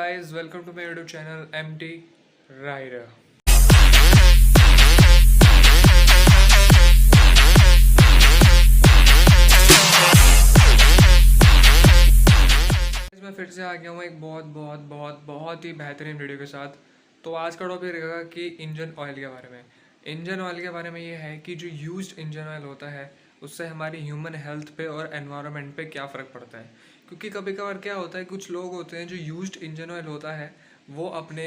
guys, welcome to my YouTube channel MT Rider. मैं फिर से आ गया हूँ एक बहुत ही बेहतरीन वीडियो के साथ। तो आज का टॉपिक रहेगा कि इंजन ऑयल के बारे में। इंजन ऑयल के बारे में ये है कि जो यूज्ड इंजन ऑयल होता है उससे हमारी ह्यूमन हेल्थ पे और एनवायरनमेंट पे क्या फ़र्क पड़ता है। क्योंकि कभी कभार क्या होता है, कुछ लोग होते हैं जो यूज्ड इंजन ऑयल होता है वो अपने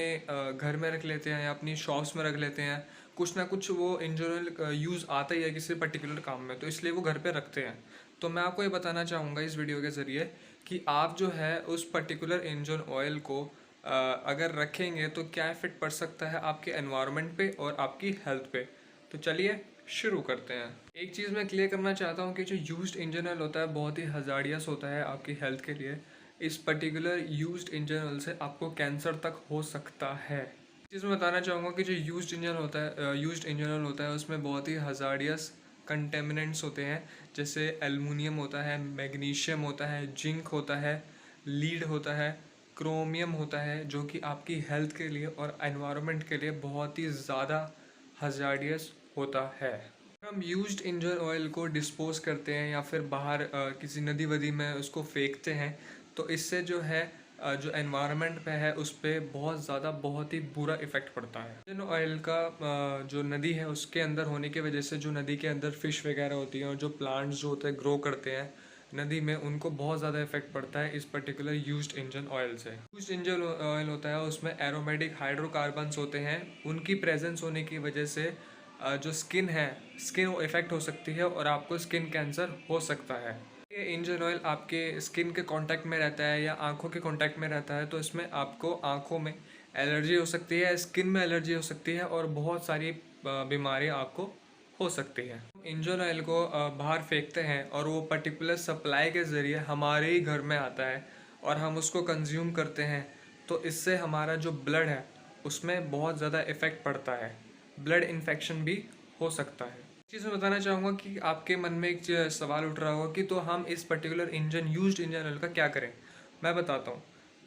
घर में रख लेते हैं या अपनी शॉप्स में रख लेते हैं। कुछ ना कुछ वो इंजन ऑयल यूज़ आता ही है किसी पर्टिकुलर काम में, तो इसलिए वो घर पे रखते हैं। तो मैं आपको ये बताना चाहूँगा इस वीडियो के ज़रिए कि आप जो है उस पर्टिकुलर इंजन ऑयल को अगर रखेंगे तो क्या इफेक्ट पड़ सकता है आपके एनवायरनमेंट पे और आपकी हेल्थ पे। तो चलिए शुरू करते हैं। एक चीज़ मैं क्लियर करना चाहता हूँ कि जो यूज्ड इंजन ऑयल होता है बहुत ही हज़ारियस होता है आपकी हेल्थ के लिए। इस पर्टिकुलर यूज्ड इंजन ऑयल से आपको कैंसर तक हो सकता है। चीज़ मैं बताना चाहूँगा कि जो यूज्ड इंजन ऑयल होता है उसमें बहुत ही हज़ारियस कंटेमिनेंट्स होते हैं, जैसे एल्युमिनियम होता है, मैग्नीशियम होता है, जिंक होता है, लीड होता है, क्रोमियम होता है, जो कि आपकी हेल्थ के लिए और एनवायरनमेंट के लिए बहुत ही ज़्यादा हज़ारियस होता है। हम यूज्ड इंजन ऑयल को डिस्पोज करते हैं या फिर बाहर किसी नदी वदी में उसको फेंकते हैं, तो इससे जो है जो एनवायरनमेंट पे है उस पर बहुत ही बुरा इफ़ेक्ट पड़ता है। इंजन ऑयल का जो नदी है उसके अंदर होने की वजह से जो नदी के अंदर फ़िश वगैरह होती हैं और जो प्लांट्स जो होते हैं ग्रो करते हैं नदी में, उनको बहुत ज़्यादा इफेक्ट पड़ता है इस पर्टिकुलर यूज्ड इंजन ऑयल से। यूज्ड इंजन ऑयल होता है उसमें एरोमेटिक हाइड्रोकार्बन्स होते हैं, उनकी प्रेजेंस होने की वजह से जो स्किन इफ़ेक्ट हो सकती है और आपको स्किन कैंसर हो सकता है। ये इंजन ऑयल आपके स्किन के कांटेक्ट में रहता है या आंखों के कांटेक्ट में रहता है, तो इसमें आपको आंखों में एलर्जी हो सकती है, स्किन में एलर्जी हो सकती है और बहुत सारी बीमारियां आपको हो सकती है। इंजन ऑयल को बाहर फेंकते हैं और वो पर्टिकुलर सप्लाई के ज़रिए हमारे ही घर में आता है और हम उसको कंज्यूम करते हैं, तो इससे हमारा जो ब्लड है उसमें बहुत ज़्यादा इफ़ेक्ट पड़ता है, ब्लड इन्फेक्शन भी हो सकता है। चीज़ मैं बताना चाहूँगा कि आपके मन में एक सवाल उठ रहा होगा कि तो हम इस पर्टिकुलर यूज्ड इंजन ऑयल का क्या करें। मैं बताता हूँ।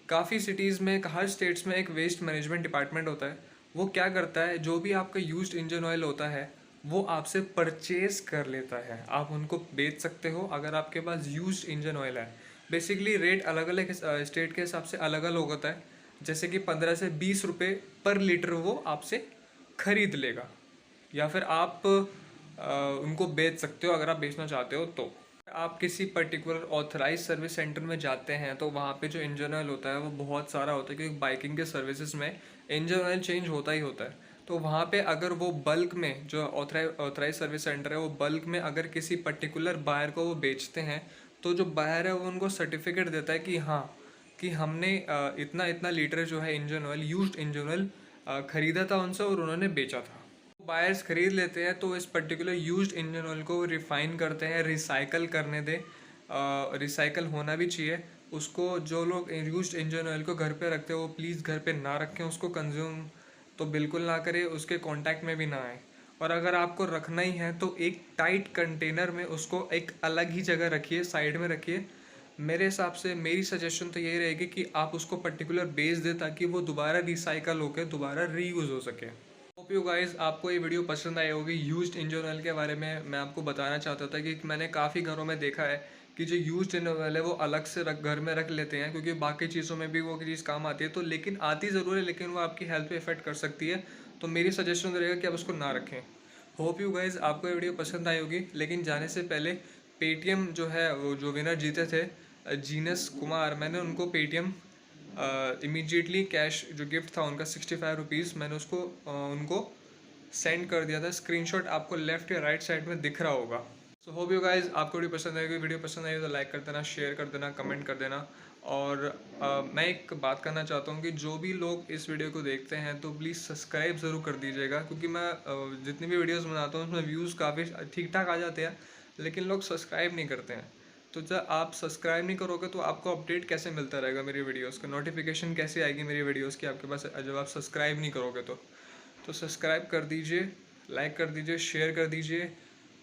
काफ़ी सिटीज़ में, हर स्टेट्स में एक वेस्ट मैनेजमेंट डिपार्टमेंट होता है। वो क्या करता है, जो भी आपका यूज्ड इंजन ऑयल होता है वो आपसे परचेज कर लेता है। आप उनको बेच सकते हो अगर आपके पास यूज्ड इंजन ऑयल है। बेसिकली रेट अलग अलग स्टेट के हिसाब से अलग अलग होता है, जैसे कि 15 से 20 रुपये पर लीटर वो आपसे खरीद लेगा, या फिर आप उनको बेच सकते हो अगर आप बेचना चाहते हो। तो आप किसी पर्टिकुलर ऑथराइज सर्विस सेंटर में जाते हैं तो वहाँ पे जो इंजन ऑयल होता है वो बहुत सारा होता है, क्योंकि बाइकिंग के सर्विसेज में इंजन ऑयल चेंज होता ही होता है। तो वहाँ पे अगर वो बल्क में, जो ऑथराइज सर्विस सेंटर है वो बल्क में अगर किसी पर्टिकुलर बायर को वो बेचते हैं, तो जो बायर है वो उनको सर्टिफिकेट देता है कि हाँ, कि हमने इतना इतना लीटर जो है engine oil, used engine oil ख़रीदा था उनसे और उन्होंने बेचा था। बायर्स ख़रीद लेते हैं तो इस पर्टिकुलर यूज्ड इंजन ऑयल को रिफ़ाइन करते हैं, रिसाइकल करने दें। रिसाइकल होना भी चाहिए उसको। जो लोग यूज्ड इंजन ऑयल को घर पे रखते हैं वो प्लीज़ घर पे ना रखें, उसको कंज्यूम तो बिल्कुल ना करें, उसके कांटेक्ट में भी ना आए। और अगर आपको रखना ही है तो एक टाइट कंटेनर में उसको एक अलग ही जगह रखिए, साइड में रखिए। मेरे हिसाब से मेरी सजेशन तो यही रहेगी कि आप उसको पर्टिकुलर बेच दें ताकि वो दोबारा रिसाइकल होकर दोबारा रीयूज़ हो सके। होप यू गाइस आपको ये वीडियो पसंद आई होगी। यूज्ड इंजन ऑयल के बारे में मैं आपको बताना चाहता था कि मैंने काफ़ी घरों में देखा है कि जो यूज्ड इंजन ऑयल है वो अलग से घर में रख लेते हैं, क्योंकि बाकी चीज़ों में भी वो चीज़ काम आती है, तो लेकिन आती ज़रूर है, लेकिन वो आपकी हेल्थ पे इफेक्ट कर सकती है। तो मेरी सजेशन रहेगा कि आप उसको ना रखें। होप यू गाइस आपको ये वीडियो पसंद आई होगी। लेकिन जाने से पहले पेटीएम जो है, वो जो विनर जीते थे जीनस कुमार, मैंने उनको पेटीएम इमीडिएटली कैश जो गिफ्ट था उनका 65 रुपीज़ मैंने उसको उनको सेंड कर दिया था। स्क्रीनशॉट आपको लेफ्ट या राइट साइड में दिख रहा होगा। सो होप यू गाइज आपको वीडियो पसंद आएगी। वीडियो पसंद आई तो लाइक कर देना, शेयर कर देना, कमेंट कर देना। और मैं एक बात करना चाहता हूँ कि जो भी लोग इस वीडियो को देखते हैं तो प्लीज़ सब्सक्राइब ज़रूर कर दीजिएगा, क्योंकि मैं जितनी भी वीडियोज़ बनाता हूँ उसमें व्यूज़ काफ़ी ठीक ठाक आ जाते हैं, लेकिन लोग सब्सक्राइब नहीं करते हैं। तो जब आप सब्सक्राइब नहीं करोगे तो आपको अपडेट कैसे मिलता रहेगा मेरी वीडियोस का, नोटिफिकेशन कैसे आएगी मेरी वीडियोस की आपके पास जब आप सब्सक्राइब नहीं करोगे। तो सब्सक्राइब कर दीजिए, लाइक कर दीजिए, शेयर कर दीजिए।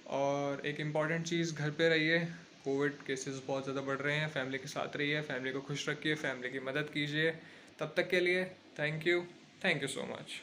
और एक इम्पॉर्टेंट चीज़, घर पे रहिए। कोविड केसेस बहुत ज़्यादा बढ़ रहे हैं, फैमिली के साथ रहिए, फैमिली को खुश रखिए, फैमिली की मदद कीजिए। तब तक के लिए थैंक यू सो मच।